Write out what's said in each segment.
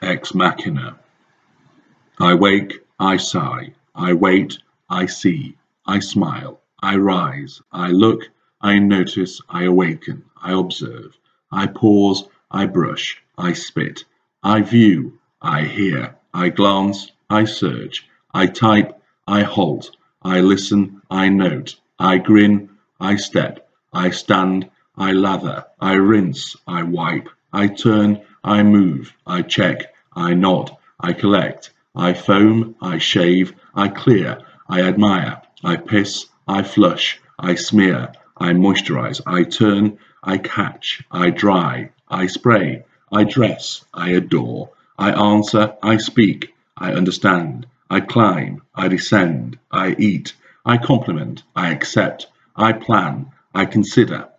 ex machina. I wake, I sigh, I wait, I see, I smile, I rise, I look, I notice, I awaken, I observe, I pause, I brush, I spit, I view, I hear, I glance, I search, I type, I halt, I listen, I note, I grin, I step, I stand, I lather, I rinse, I wipe, I turn, I move, I check, I nod, I collect, I foam, I shave, I clear, I admire, I piss, I flush, I smear, I moisturize, I turn, I catch, I dry, I spray, I dress, I adore, I answer, I speak, I understand, I climb, I descend, I eat, I compliment, I accept, I plan, I consider,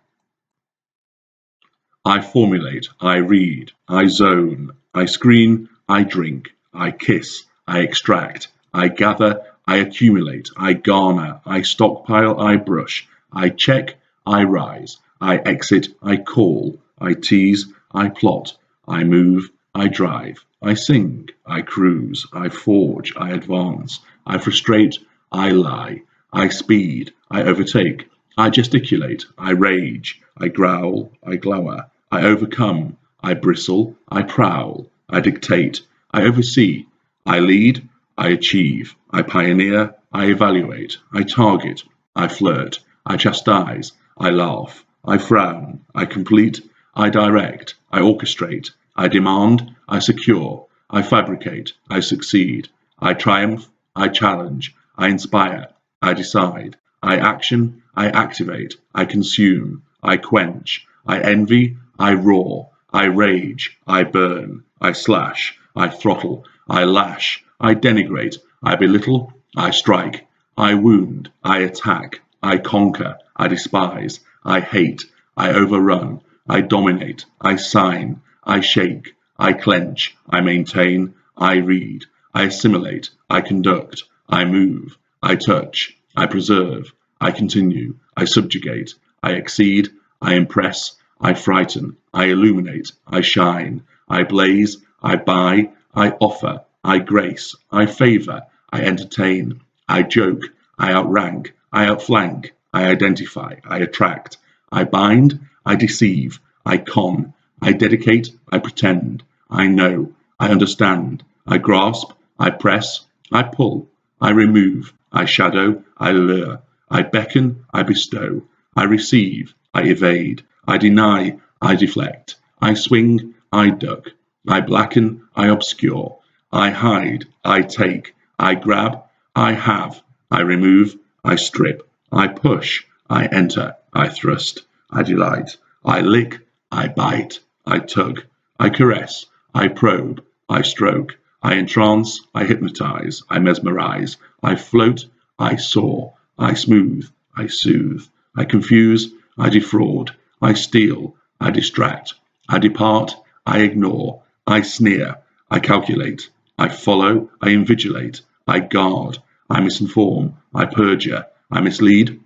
I formulate, I read, I zone, I screen, I drink, I kiss, I extract, I gather, I accumulate, I garner, I stockpile, I brush, I check, I rise, I exit, I call, I tease, I plot, I move, I drive, I sing, I cruise, I forge, I advance, I frustrate, I lie, I speed, I overtake, I gesticulate, I rage, I growl, I glower, I overcome, I bristle, I prowl, I dictate, I oversee, I lead, I achieve, I pioneer, I evaluate, I target, I flirt, I chastise, I laugh, I frown, I complete, I direct, I orchestrate, I demand, I secure, I fabricate, I succeed, I triumph, I challenge, I inspire, I decide, I action, I activate, I consume, I quench, I envy, I roar, I rage, I burn, I slash, I throttle, I lash, I denigrate, I belittle, I strike, I wound, I attack, I conquer, I despise, I hate, I overrun, I dominate, I sign, I shake, I clench, I maintain, I read, I assimilate, I conduct, I move, I touch, I preserve, I continue, I subjugate, I exceed, I impress, I frighten, I illuminate, I shine, I blaze, I buy, I offer, I grace, I favor, I entertain, I joke, I outrank, I outflank, I identify, I attract, I bind, I deceive, I con, I dedicate, I pretend, I know, I understand, I grasp, I press, I pull, I remove, I shadow, I lure, I beckon, I bestow, I receive, I evade, I deny, I deflect, I swing, I duck, I blacken, I obscure, I hide, I take, I grab, I have, I remove, I strip, I push, I enter, I thrust, I delight, I lick, I bite, I tug, I caress, I probe, I stroke, I entrance, I hypnotize, I mesmerize, I float, I soar, I smooth, I soothe, I confuse, I defraud, I steal, I distract, I depart, I ignore, I sneer, I calculate, I follow, I invigilate, I guard, I misinform, I perjure, I mislead,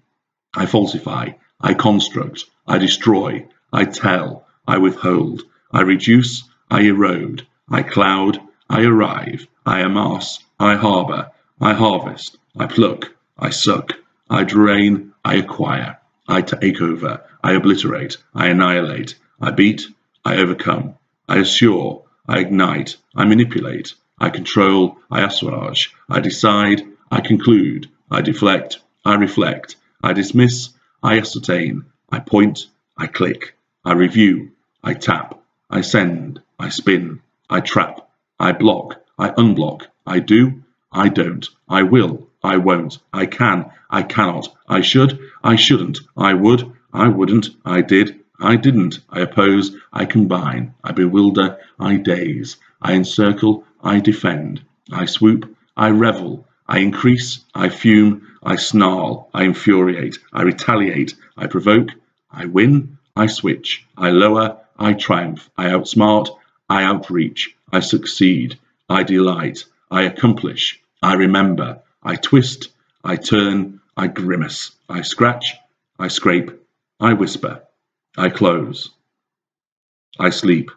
I falsify, I construct, I destroy, I tell, I withhold, I reduce, I erode, I cloud, I arrive, I amass, I harbour, I harvest, I pluck, I suck, I drain, I acquire, I take over, I obliterate, I annihilate, I beat, I overcome, I assure, I ignite, I manipulate, I control, I assuage, I decide, I conclude, I deflect, I reflect, I dismiss, I ascertain, I point, I click, I review, I tap, I send, I spin, I trap, I block, I unblock, I do, I don't, I will, I won't, I can, I cannot, I should, I shouldn't, I would, I wouldn't, I did, I didn't, I oppose, I combine, I bewilder, I daze, I encircle, I defend, I swoop, I revel, I increase, I fume, I snarl, I infuriate, I retaliate, I provoke, I win, I switch, I lower, I triumph, I outsmart, I outreach, I succeed, I delight, I accomplish, I remember, I twist, I turn, I grimace, I scratch, I scrape, I whisper, I close, I sleep,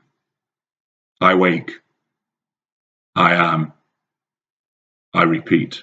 I wake, I am. I repeat.